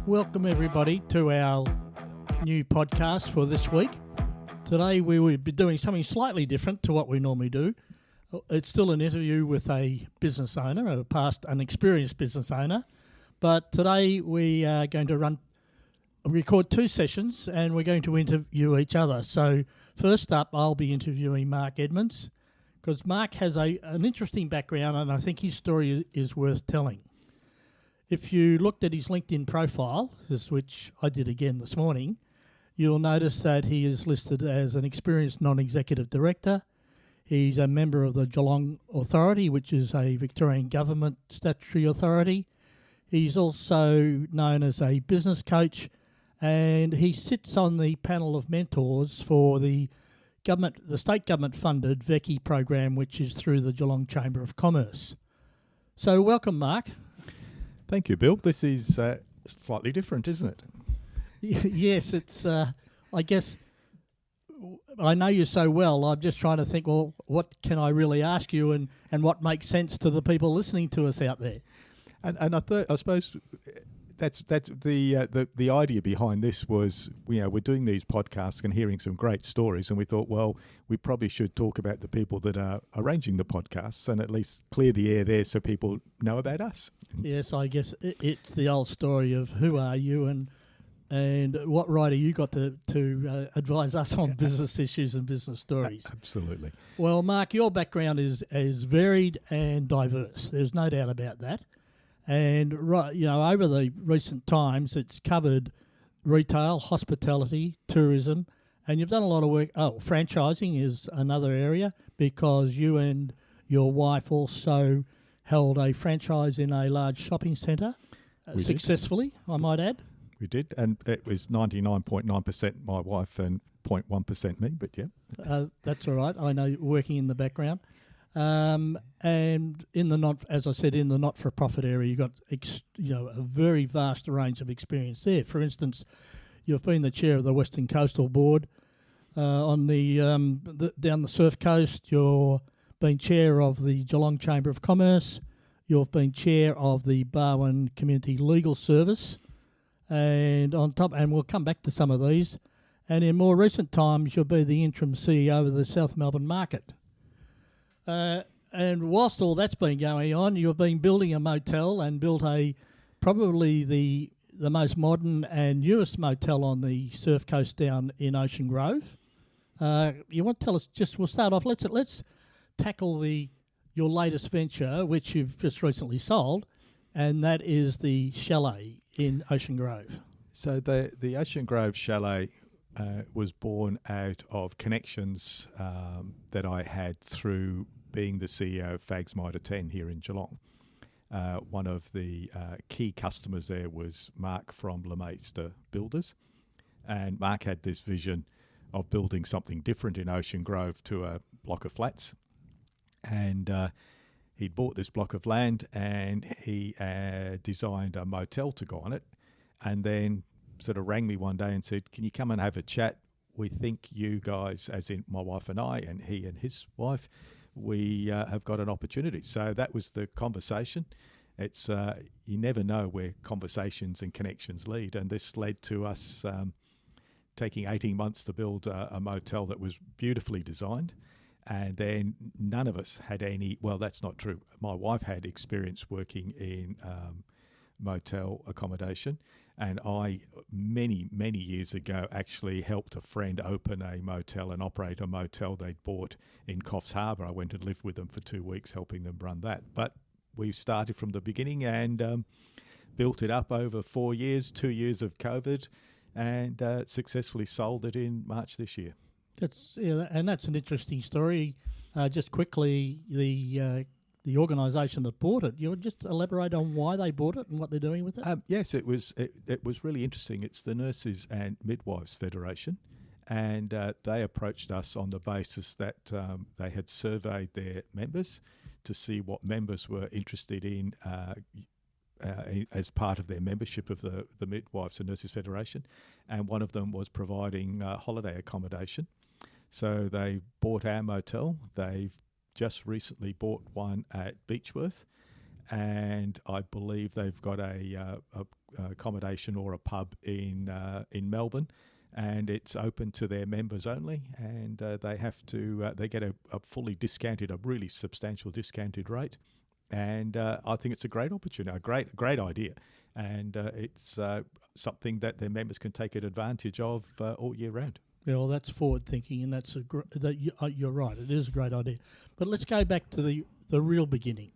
Welcome everybody to our new podcast for this week. Today we will be doing something slightly different to what we normally do. It's still an interview with a business owner, an experienced business owner, but today we are going to record two sessions and we're going to interview each other. So first up, I'll be interviewing Mark Edmonds because Mark has an interesting background and I think his story is worth telling. If you looked at his LinkedIn profile, which I did again this morning, you'll notice that he is listed as an experienced non-executive director. He's a member of the Geelong Authority, which is a Victorian government statutory authority. He's also known as a business coach, and he sits on the panel of mentors for the state government-funded VECI program, which is through the Geelong Chamber of Commerce. So welcome, Mark. Thank you, Bill. This is slightly different, isn't it? Yes, it's, I guess, I know you so well. I'm just trying to think, well, what can I really ask you and what makes sense to the people listening to us out there? And I suppose that's the idea behind this was, we're doing these podcasts and hearing some great stories, and we thought, well, we probably should talk about the people that are arranging the podcasts and at least clear the air there so people know about us. Yes, I guess it's the old story of who are you and what right are you got to advise us on business issues and business stories. Absolutely. Well, Mark, your background is varied and diverse. There's no doubt about that. And over the recent times, it's covered retail, hospitality, tourism, and you've done a lot of work. Oh, franchising is another area because you and your wife also held a franchise in a large shopping centre successfully, I might add. We did, and it was 99.9% my wife and 0.1% me, but yeah. That's all right. I know working in the background. And in the not-for-profit area, you've got a very vast range of experience there. For instance, you've been the chair of the Western Coastal Board on down the Surf Coast. You've been chair of the Geelong Chamber of Commerce. You've been chair of the Barwon Community Legal Service, and we'll come back to some of these. And in more recent times, you'll be the interim CEO of the South Melbourne Market. And whilst all that's been going on, you've been building a motel and built probably the most modern and newest motel on the Surf Coast down in Ocean Grove. You want to tell us we'll start off, let's tackle your latest venture, which you've just recently sold, and that is the chalet in Ocean Grove. So the Ocean Grove chalet was born out of connections that I had through being the CEO of Fags Mitre 10 here in Geelong. One of the key customers there was Mark from LeMaistre Builders, and Mark had this vision of building something different in Ocean Grove to a block of flats, and he'd bought this block of land and he designed a motel to go on it, and then sort of rang me one day and said, can you come and have a chat? We think you guys, as in my wife and I, and he and his wife, we have got an opportunity. So that was the conversation. It's you never know where conversations and connections lead, and this led to us taking 18 months to build a motel that was beautifully designed. And then none of us had any, well, that's not true. My wife had experience working in motel accommodation, and I, many, many years ago, actually helped a friend open a motel and operate a motel they'd bought in Coffs Harbour. I went and lived with them for 2 weeks, helping them run that. But we started from the beginning and built it up over 4 years, 2 years of COVID, and successfully sold it in March this year. That's an interesting story. Just quickly, the organisation that bought it, you would just elaborate on why they bought it and what they're doing with it? Yes, it was really interesting. It's the Nurses and Midwives Federation, and they approached us on the basis that they had surveyed their members to see what members were interested in as part of their membership of the Midwives and Nurses Federation, and one of them was providing holiday accommodation. So they bought our motel. They've just recently bought one at Beechworth, and I believe they've got a accommodation or a pub in Melbourne, and it's open to their members only, and they have to they get a fully discounted, a really substantial discounted rate, and I think it's a great opportunity, a great idea, and it's something that their members can take advantage of all year round. Yeah, well, that's forward thinking, and that's you're right. It is a great idea. But let's go back to the real beginning.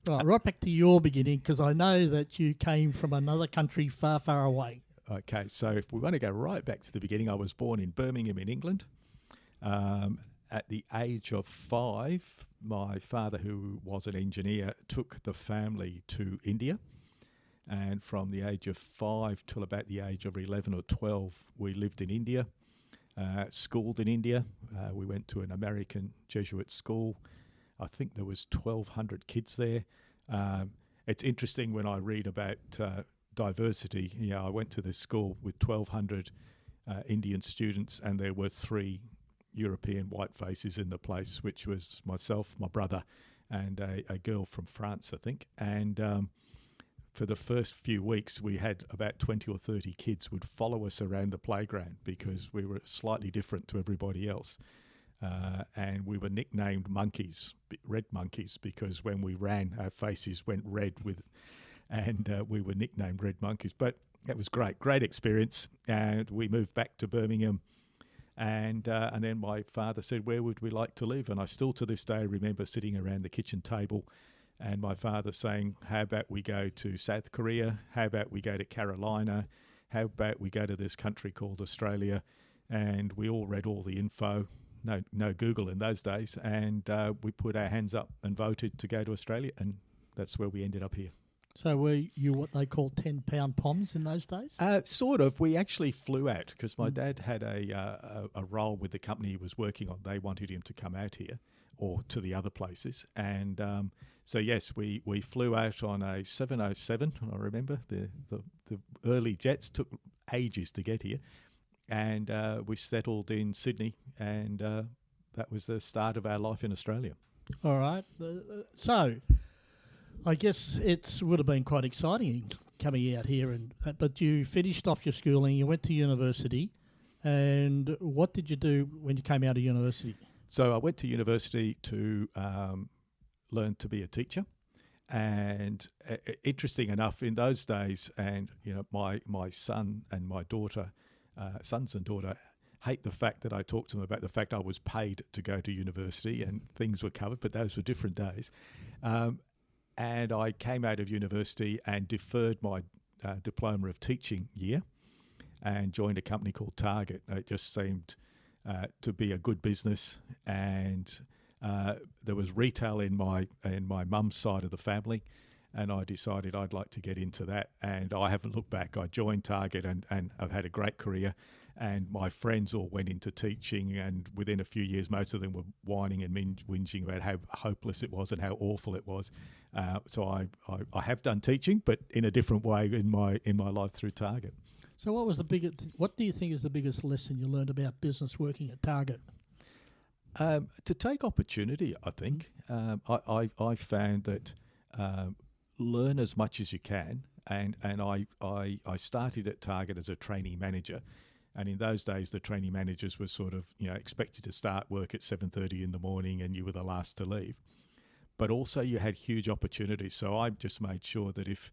Right back to your beginning, because I know that you came from another country far, far away. Okay, so if we want to go right back to the beginning, I was born in Birmingham in England. At the age of 5, my father, who was an engineer, took the family to India. And from the age of 5 till about the age of 11 or 12, we lived in India, schooled in India. We went to an American Jesuit school. I think there was 1,200 kids there. It's interesting when I read about diversity. You know, I went to this school with 1,200 Indian students, and there were 3 European white faces in the place, which was myself, my brother, and a girl from France, I think. And for the first few weeks, we had about 20 or 30 kids would follow us around the playground because we were slightly different to everybody else. And we were nicknamed monkeys, red monkeys, because when we ran, our faces went red and we were nicknamed red monkeys. But it was great experience. And we moved back to Birmingham, and then my father said, "Where would we like to live?" And I still to this day remember sitting around the kitchen table, and my father saying, "How about we go to South Korea? How about we go to Carolina? How about we go to this country called Australia?" And we all read all the info. No Google in those days, and we put our hands up and voted to go to Australia, and that's where we ended up here. So were you what they call 10-pound poms in those days? Sort of. We actually flew out because my dad had a role with the company he was working on. They wanted him to come out here or to the other places, and so yes, we flew out on a 707. I remember the early jets took ages to get here. And we settled in Sydney, and that was the start of our life in Australia. All right. So I guess it would have been quite exciting coming out here, but you finished off your schooling, you went to university, and what did you do when you came out of university? So I went to university to learn to be a teacher. And interesting enough, in those days, and you know, my son and my daughter, sons and daughter, hate the fact that I talked to them about the fact I was paid to go to university and things were covered, but those were different days. And I came out of university and deferred my diploma of teaching year and joined a company called Target. It just seemed to be a good business, and there was retail in my mum's side of the family, and I decided I'd like to get into that, and I haven't looked back. I joined Target, and I've had a great career, and my friends all went into teaching, and within a few years, most of them were whining and whinging about how hopeless it was and how awful it was. So I have done teaching, but in a different way in my life through Target. So what do you think is the biggest lesson you learned about business working at Target? To take opportunity, I think. I found that learn as much as you can, and I started at Target as a trainee manager, and in those days the trainee managers were sort of expected to start work at 7:30 in the morning, and you were the last to leave. But also you had huge opportunities, so I just made sure that if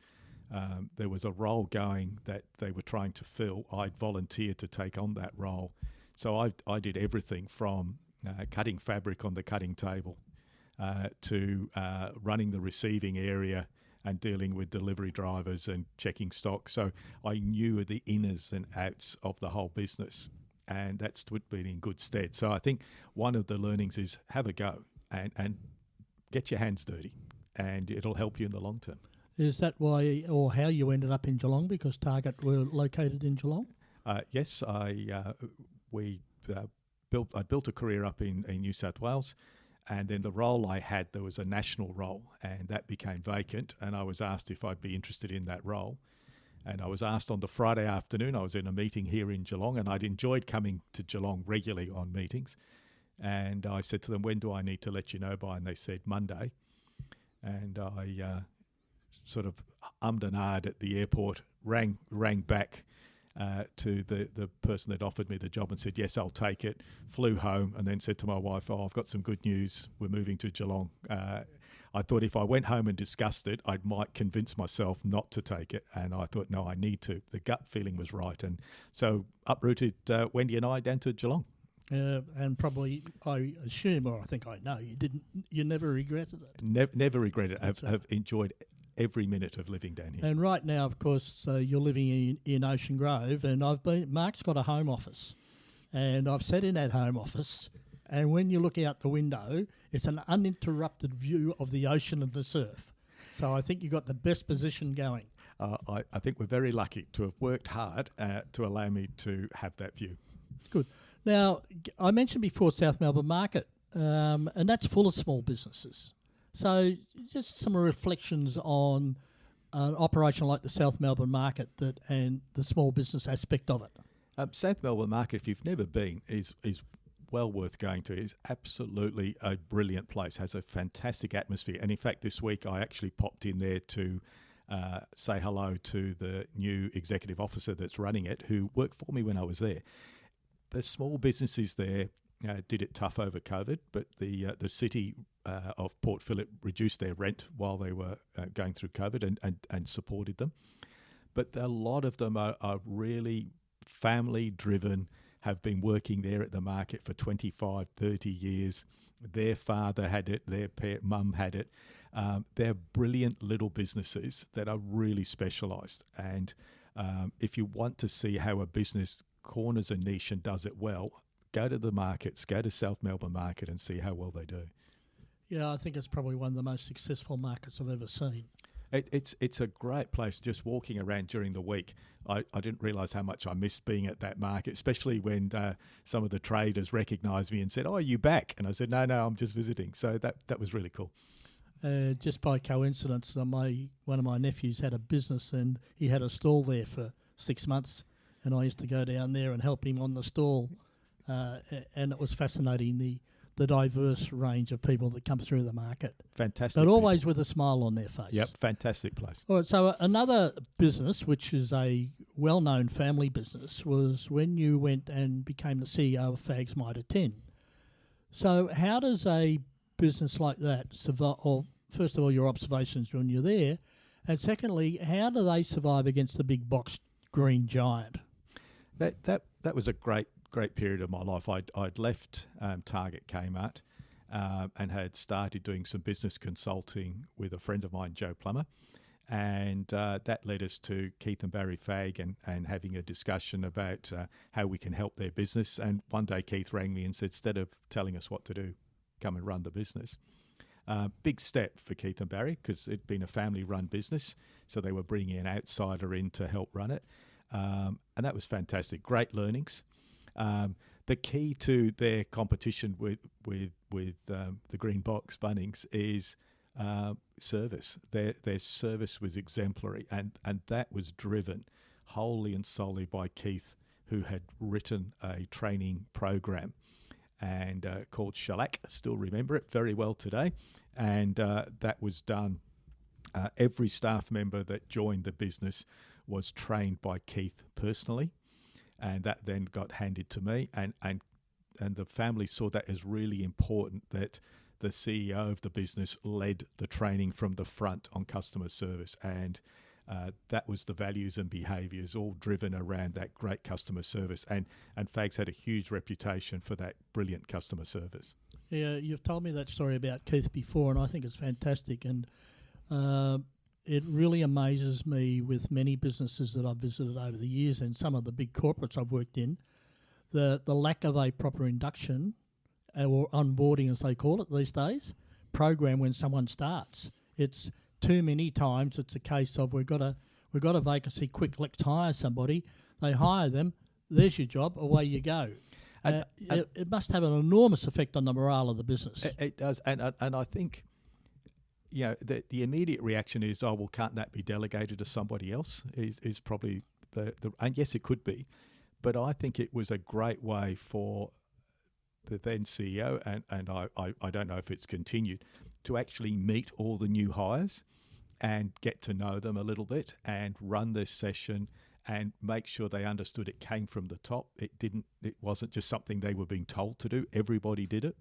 there was a role going that they were trying to fill, I'd volunteer to take on that role. So I did everything from cutting fabric on the cutting table to running the receiving area and dealing with delivery drivers and checking stock. So I knew the inners and outs of the whole business, and that's been in good stead. So I think one of the learnings is have a go and get your hands dirty, and it'll help you in the long term. Is that why or how you ended up in Geelong? Because Target were located in Geelong? Yes, I built a career up in New South Wales. And then the role I had, there was a national role, and that became vacant, and I was asked if I'd be interested in that role. And I was asked on the Friday afternoon. I was in a meeting here in Geelong, and I'd enjoyed coming to Geelong regularly on meetings. And I said to them, "When do I need to let you know by?" And they said, "Monday." And I sort of ummed and ahed at the airport, rang back to the person that offered me the job and said, yes, I'll take it, flew home, and then said to my wife, I've got some good news, we're moving to Geelong. I thought if I went home and discussed it, I might convince myself not to take it. And I thought, no, I need to. The gut feeling was right. And so uprooted Wendy and I down to Geelong. And probably, I assume, or I think I know, you never regretted it. Never regretted it. I've enjoyed every minute of living down here. And right now, of course, you're living in Ocean Grove, and Mark's got a home office, and I've sat in that home office, and when you look out the window, it's an uninterrupted view of the ocean and the surf. So I think you've got the best position going. I think we're very lucky to have worked hard to allow me to have that view. Good. Now, I mentioned before South Melbourne Market, and that's full of small businesses. So just some reflections on an operation like the South Melbourne Market and the small business aspect of it. South Melbourne Market, if you've never been, is well worth going to. It's absolutely a brilliant place, has a fantastic atmosphere. And in fact, this week I actually popped in there to say hello to the new executive officer that's running it, who worked for me when I was there. The small businesses there did it tough over COVID, but the city of Port Phillip reduced their rent while they were going through COVID and supported them. But a lot of them are really family-driven, have been working there at the market for 25, 30 years. Their father had it, their mum had it. They're brilliant little businesses that are really specialised. And if you want to see how a business corners a niche and does it well, go to the markets, go to South Melbourne Market and see how well they do. Yeah, I think it's probably one of the most successful markets I've ever seen. It's a great place. Just walking around during the week, I didn't realise how much I missed being at that market, especially when some of the traders recognised me and said, "Oh, are you back?" And I said, No, I'm just visiting. So that was really cool. Just by coincidence, one of my nephews had a business and he had a stall there for 6 months, and I used to go down there and help him on the stall, and it was fascinating, the diverse range of people that come through the market. Fantastic. But always with a smile on their face. Yep, fantastic place. All right, so another business, which is a well-known family business, was when you went and became the CEO of Fags Mitre 10. So how does a business like that survive? Or first of all, your observations when you're there, and secondly, how do they survive against the big box green giant? That was a great period of my life. I'd left Target Kmart and had started doing some business consulting with a friend of mine, Joe Plummer, and that led us to Keith and Barry Fag and having a discussion about how we can help their business. And one day Keith rang me and said, instead of telling us what to do, come and run the business. Big step for Keith and Barry because it'd been a family-run business, so they were bringing an outsider in to help run it. And that was fantastic. Great learnings. The key to their competition with the green box Bunnings is service. Their service was exemplary, and that was driven wholly and solely by Keith, who had written a training program and called Shellac. I still remember it very well today, and that was done. Every staff member that joined the business was trained by Keith personally, and that then got handed to me, and the family saw that as really important, that the CEO of the business led the training from the front on customer service, and that was the values and behaviours all driven around that great customer service, and Fags had a huge reputation for that brilliant customer service. Yeah, you've told me that story about Keith before, and I think it's fantastic, and it really amazes me with many businesses that I've visited over the years and some of the big corporates I've worked in, the lack of a proper induction or onboarding, as they call it these days, program when someone starts. It's too many times it's a case of we've got a vacancy, quick, let's hire somebody. They hire them, there's your job, away you go. It must have an enormous effect on the morale of the business. It does, and I think, you know, the immediate reaction is, oh, well, can't that be delegated to somebody else? Is probably and yes, it could be, but I think it was a great way for the then CEO, and I don't know if it's continued, to actually meet all the new hires and get to know them a little bit and run this session and make sure they understood it came from the top. It wasn't just something they were being told to do. Everybody did it.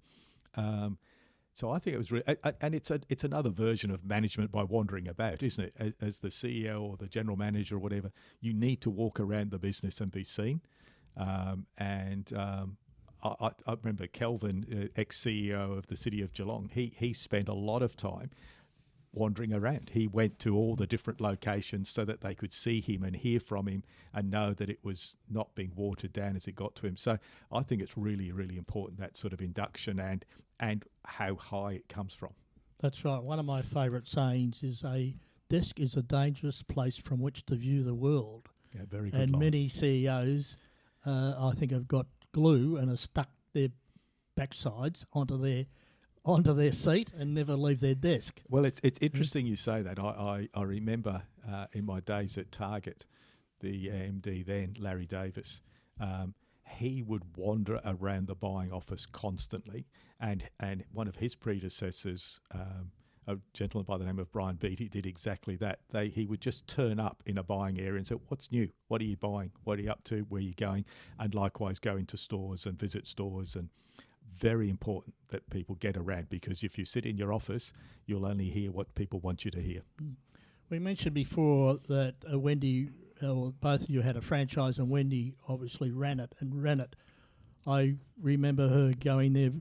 So I think it was, and it's another version of management by wandering about, isn't it? As the CEO or the general manager or whatever, you need to walk around the business and be seen. I remember Kelvin, ex-CEO of the City of Geelong, he spent a lot of time wandering around. He went to all the different locations so that they could see him and hear from him and know that it was not being watered down as it got to him. So I think it's really, really important, that sort of induction and how high it comes from. That's right. One of my favourite sayings is a desk is a dangerous place from which to view the world. Yeah, very good And line. many CEOs, I think, have got glue and have stuck their backsides onto their seat and never leave their desk. Well, it's interesting you say that. I remember in my days at Target, the MD then, Larry Davis, he would wander around the buying office constantly, and one of his predecessors, a gentleman by the name of Brian Beattie, did exactly that. He would just turn up in a buying area and say, "What's new? What are you buying? What are you up to? Where are you going?" And likewise go into stores and visit stores. And very important that people get around, because if you sit in your office, you'll only hear what people want you to hear. We mentioned before that Wendy, both of you had a franchise, and Wendy obviously ran it. I remember her going there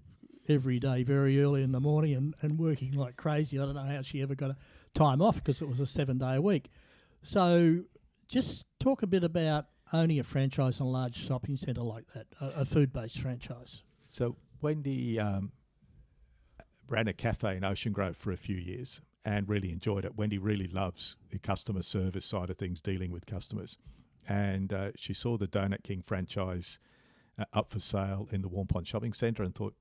every day very early in the morning and working like crazy. I don't know how she ever got a time off because it was a 7-day a week. So just talk a bit about owning a franchise in a large shopping centre like that, a food-based franchise. So Wendy ran a cafe in Ocean Grove for a few years and really enjoyed it. Wendy really loves the customer service side of things, dealing with customers. And she saw the Donut King franchise up for sale in the Warm Pond Shopping Centre and thought,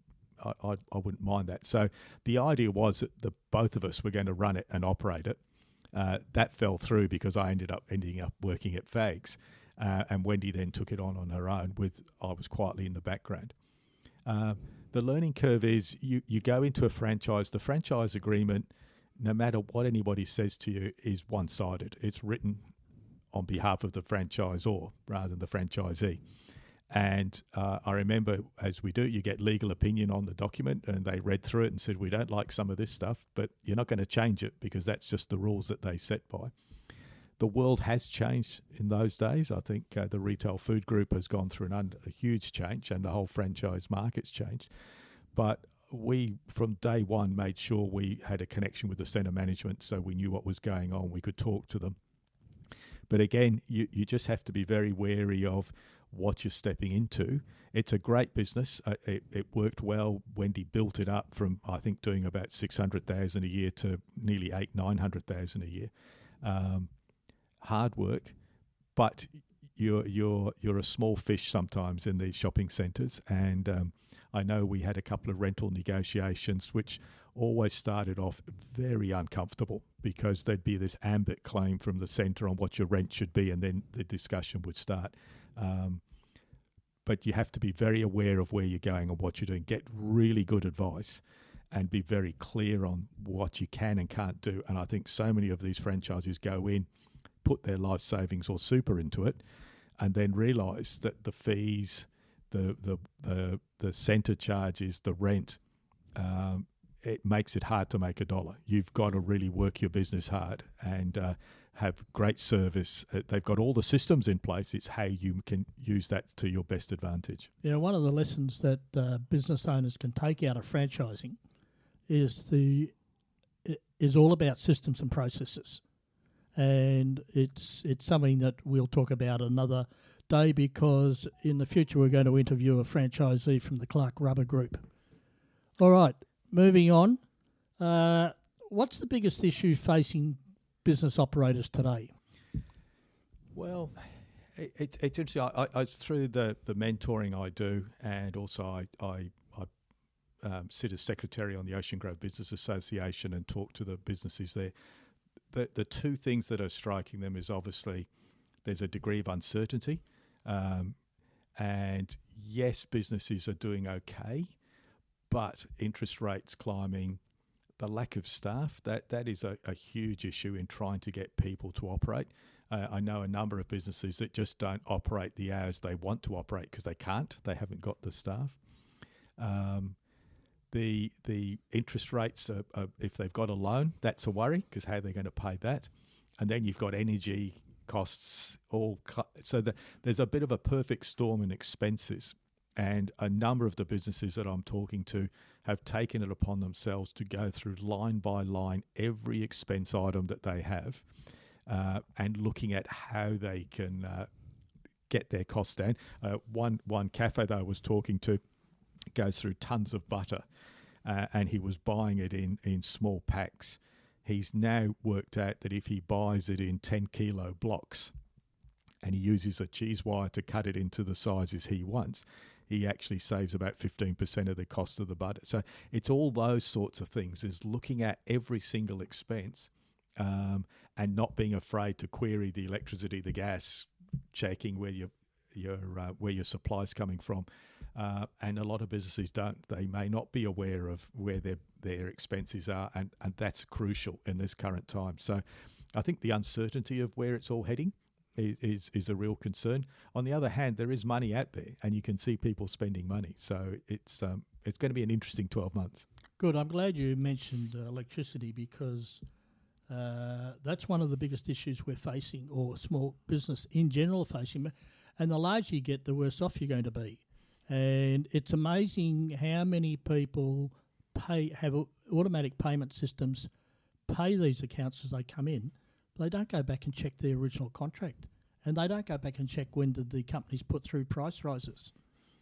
I wouldn't mind that. So the idea was that both of us were going to run it and operate it. That fell through because I ended up working at Fags. And Wendy then took it on her own I was quietly in the background. The learning curve is you go into a franchise. The franchise agreement, no matter what anybody says to you, is one-sided. It's written on behalf of the franchisor rather than the franchisee. And I remember, as we do, you get legal opinion on the document, and they read through it and said, "We don't like some of this stuff, but you're not going to change it because that's just the rules that they set by." The world has changed in those days. I think the retail food group has gone through a huge change, and the whole franchise market's changed. But we, from day one, made sure we had a connection with the centre management so we knew what was going on. We could talk to them. But again, you just have to be very wary of what you're stepping into. It's a great business. It worked well. Wendy built it up from, I think, doing about 600,000 a year to nearly 900,000 a year. Hard work, but you're a small fish sometimes in these shopping centres. And I know we had a couple of rental negotiations which always started off very uncomfortable because there'd be this ambit claim from the centre on what your rent should be, and then the discussion would start. But you have to be very aware of where you're going and what you're doing. Get really good advice and be very clear on what you can and can't do. And I think so many of these franchises go in, put their life savings or super into it, and then realise that the fees, the centre charges, the rent, it makes it hard to make a dollar. You've got to really work your business hard and have great service. They've got all the systems in place. It's how you can use that to your best advantage. Yeah, one of the lessons that business owners can take out of franchising is all about systems and processes. And it's something that we'll talk about another day, because in the future we're going to interview a franchisee from the Clark Rubber Group. All right, moving on. What's the biggest issue facing business operators today? Well, it's interesting. I through the mentoring I do, and also I sit as secretary on the Ocean Grove Business Association and talk to the businesses there. The two things that are striking them is obviously there's a degree of uncertainty, and yes, businesses are doing okay, but interest rates climbing, the lack of staff, that is a huge issue in trying to get people to operate. I know a number of businesses that just don't operate the hours they want to operate because they can't. They haven't got the staff. The interest rates, if they've got a loan, that's a worry because how they're going to pay that. And then you've got energy costs, there's a bit of a perfect storm in expenses. And a number of the businesses that I'm talking to have taken it upon themselves to go through line by line every expense item that they have and looking at how they can get their costs down. One cafe that I was talking to goes through tons of butter and he was buying it in small packs. He's now worked out that if he buys it in 10-kilo blocks and he uses a cheese wire to cut it into the sizes he wants, he actually saves about 15% of the cost of the butter. So it's all those sorts of things, is looking at every single expense and not being afraid to query the electricity, the gas, checking where your supply's coming from. And a lot of businesses don't. They may not be aware of where their expenses are, and that's crucial in this current time. So I think the uncertainty of where it's all heading is a real concern. On the other hand, there is money out there, and you can see people spending money. So it's going to be an interesting 12 months. Good. I'm glad you mentioned electricity because that's one of the biggest issues we're facing, or small business in general are facing. And the larger you get, the worse off you're going to be. And it's amazing how many people have automatic payment systems, pay these accounts as they come in. They don't go back and check their original contract, and they don't go back and check when did the companies put through price rises.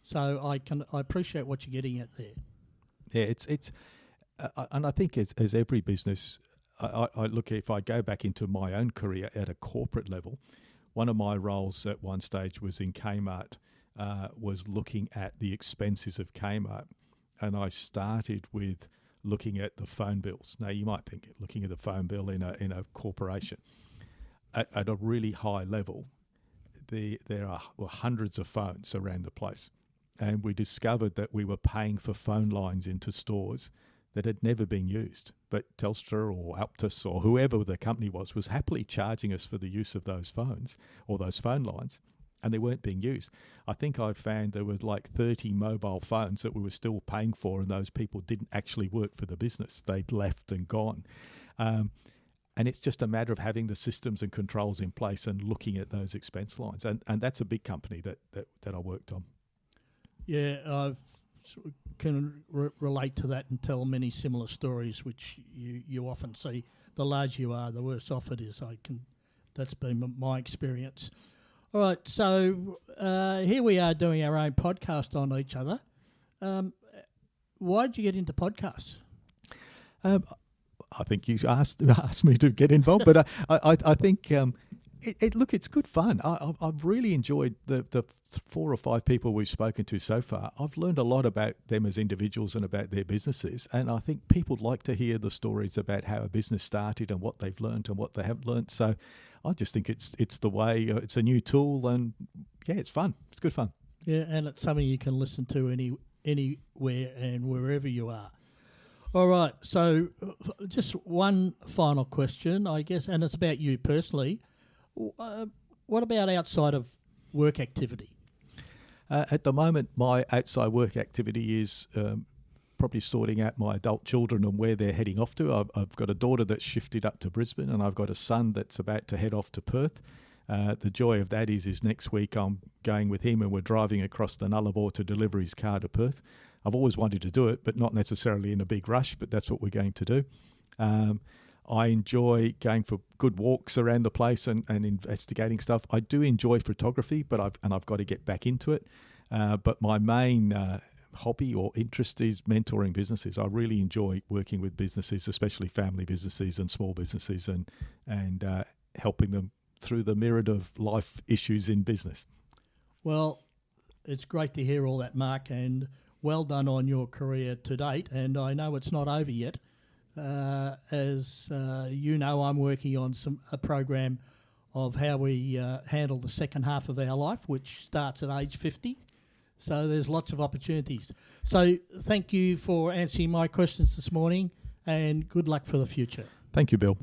So I appreciate what you're getting at there. Yeah, it's and I think as every business, I look at, if I go back into my own career at a corporate level, one of my roles at one stage was in Kmart, was looking at the expenses of Kmart, and I started with looking at the phone bills. Now, you might think looking at the phone bill in a corporation at a really high level, there are hundreds of phones around the place, and we discovered that we were paying for phone lines into stores that had never been used, but Telstra or Optus or whoever the company was happily charging us for the use of those phones or those phone lines, and they weren't being used. I think I found there was like 30 mobile phones that we were still paying for, and those people didn't actually work for the business. They'd left and gone. And it's just a matter of having the systems and controls in place and looking at those expense lines. And that's a big company that I worked on. Yeah, I can relate to that and tell many similar stories, which you often see. The larger you are, the worse off it is. That's been my experience. All right, so here we are doing our own podcast on each other. Why did you get into podcasts? I think you asked me to get involved, but I think it's good fun. I've really enjoyed the 4 or 5 people we've spoken to so far. I've learned a lot about them as individuals and about their businesses, and I think people like to hear the stories about how a business started and what they've learned and what they haven't learned. So I just think it's the way. It's a new tool, and yeah, it's fun. It's good fun. Yeah, and it's something you can listen to anywhere and wherever you are. All right, so just one final question, I guess, and it's about you personally. What about outside of work activity? At the moment, my outside work activity is probably sorting out my adult children and where they're heading off to. I've got a daughter that's shifted up to Brisbane, and I've got a son that's about to head off to Perth. The joy of that is next week I'm going with him and we're driving across the Nullarbor to deliver his car to Perth. I've always wanted to do it, but not necessarily in a big rush, but that's what we're going to do. I enjoy going for good walks around the place and investigating stuff. I do enjoy photography, but I've got to get back into it. But my main hobby or interest is mentoring businesses. I really enjoy working with businesses, especially family businesses and small businesses, and helping them through the myriad of life issues in business. Well, it's great to hear all that, Mark, and well done on your career to date. And I know it's not over yet. As you know, I'm working on a program of how we handle the second half of our life, which starts at age 50. So there's lots of opportunities. So thank you for answering my questions this morning. and good luck for the future. Thank you, Bill.